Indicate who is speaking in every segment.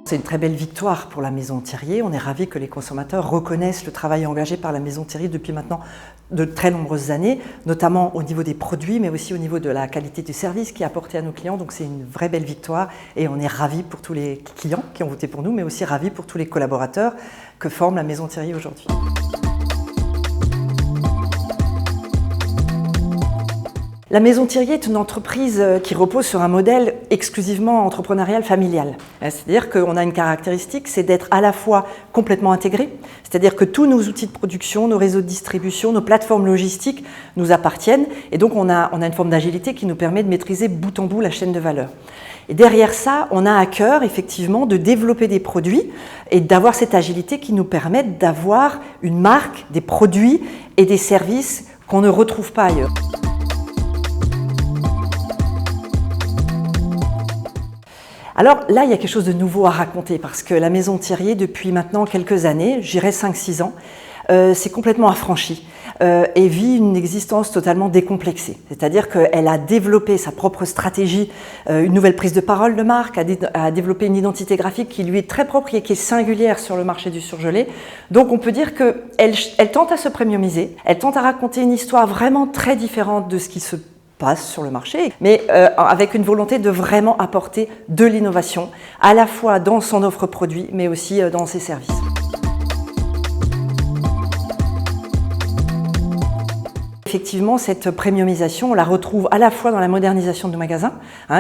Speaker 1: C'est une très belle victoire pour la Maison Thirier. On est ravis que les consommateurs reconnaissent le travail engagé par la Maison Thirier depuis maintenant de très nombreuses années, notamment au niveau des produits, mais aussi au niveau de la qualité du service qui est apporté à nos clients. Donc c'est une vraie belle victoire et on est ravis pour tous les clients qui ont voté pour nous, mais aussi ravis pour tous les collaborateurs que forme la Maison Thirier aujourd'hui. La Maison Thirier est une entreprise qui repose sur un modèle exclusivement entrepreneurial familial. C'est-à-dire qu'on a une caractéristique, c'est d'être à la fois complètement intégré, c'est-à-dire que tous nos outils de production, nos réseaux de distribution, nos plateformes logistiques nous appartiennent et donc on a une forme d'agilité qui nous permet de maîtriser bout en bout la chaîne de valeur. Et derrière ça, on a à cœur effectivement de développer des produits et d'avoir cette agilité qui nous permette d'avoir une marque, des produits et des services qu'on ne retrouve pas ailleurs. Alors là, il y a quelque chose de nouveau à raconter parce que la Maison Thirier, depuis maintenant quelques années, je dirais 5-6 ans, s'est complètement affranchie et vit une existence totalement décomplexée. C'est-à-dire qu'elle a développé sa propre stratégie, une nouvelle prise de parole de marque, a développé une identité graphique qui lui est très propre et qui est singulière sur le marché du surgelé. Donc on peut dire qu'elle tente à se premiumiser, elle tente à raconter une histoire vraiment très différente de ce qui se passe sur le marché, mais avec une volonté de vraiment apporter de l'innovation, à la fois dans son offre produit, mais aussi dans ses services. Effectivement, cette premiumisation, on la retrouve à la fois dans la modernisation de nos magasins,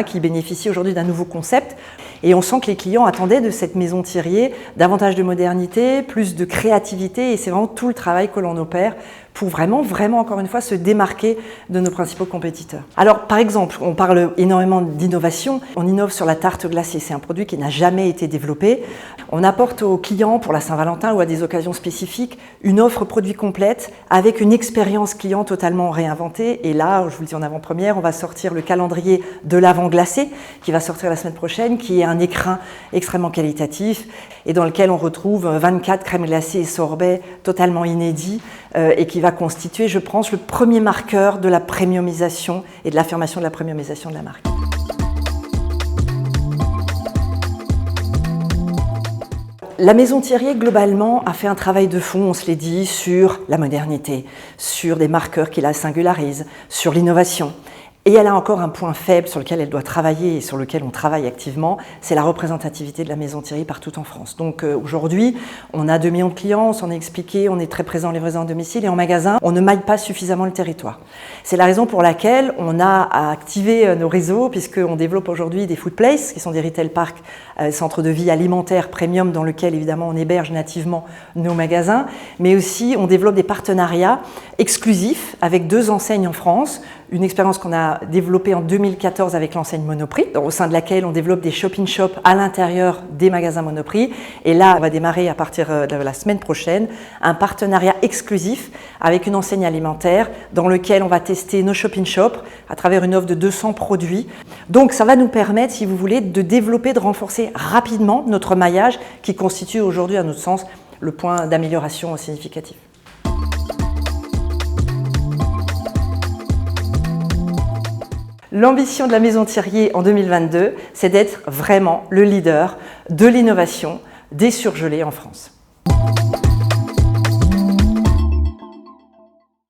Speaker 1: qui bénéficie aujourd'hui d'un nouveau concept, et on sent que les clients attendaient de cette Maison Thirier davantage de modernité, plus de créativité, et c'est vraiment tout le travail que l'on opère pour vraiment, encore une fois, se démarquer de nos principaux compétiteurs. Alors, par exemple, on parle énormément d'innovation. On innove sur la tarte glacée. C'est un produit qui n'a jamais été développé. On apporte aux clients, pour la Saint-Valentin ou à des occasions spécifiques, une offre produit complète avec une expérience client totalement réinventée. Et là, je vous le dis en avant-première, on va sortir le calendrier de l'Avent glacé qui va sortir la semaine prochaine, qui est un écrin extrêmement qualitatif et dans lequel on retrouve 24 crèmes glacées et sorbets totalement inédits et qui va constituer, je pense, le premier marqueur de la premiumisation et de l'affirmation de la premiumisation de la marque. La Maison Thirier, globalement, a fait un travail de fond, on se l'est dit, sur la modernité, sur des marqueurs qui la singularisent, sur l'innovation. Et elle a encore un point faible sur lequel elle doit travailler et sur lequel on travaille activement, c'est la représentativité de la Maison Thirier partout en France. Donc aujourd'hui, on a 2 millions de clients, on s'en est expliqué, on est très présent en livraison à domicile et en magasin, on ne maille pas suffisamment le territoire. C'est la raison pour laquelle on a activé nos réseaux puisqu'on développe aujourd'hui des food places, qui sont des retail parks, centres de vie alimentaires premium dans lesquels évidemment on héberge nativement nos magasins, mais aussi on développe des partenariats exclusifs avec 2 enseignes en France, une expérience qu'on a développée en 2014 avec l'enseigne Monoprix, au sein de laquelle on développe des shop-in-shop à l'intérieur des magasins Monoprix. Et là, on va démarrer à partir de la semaine prochaine un partenariat exclusif avec une enseigne alimentaire dans lequel on va tester nos shop-in-shop à travers une offre de 200 produits. Donc ça va nous permettre, si vous voulez, de développer, de renforcer rapidement notre maillage qui constitue aujourd'hui, à notre sens, le point d'amélioration significatif. L'ambition de la Maison Thirier en 2022, c'est d'être vraiment le leader de l'innovation des surgelés en France.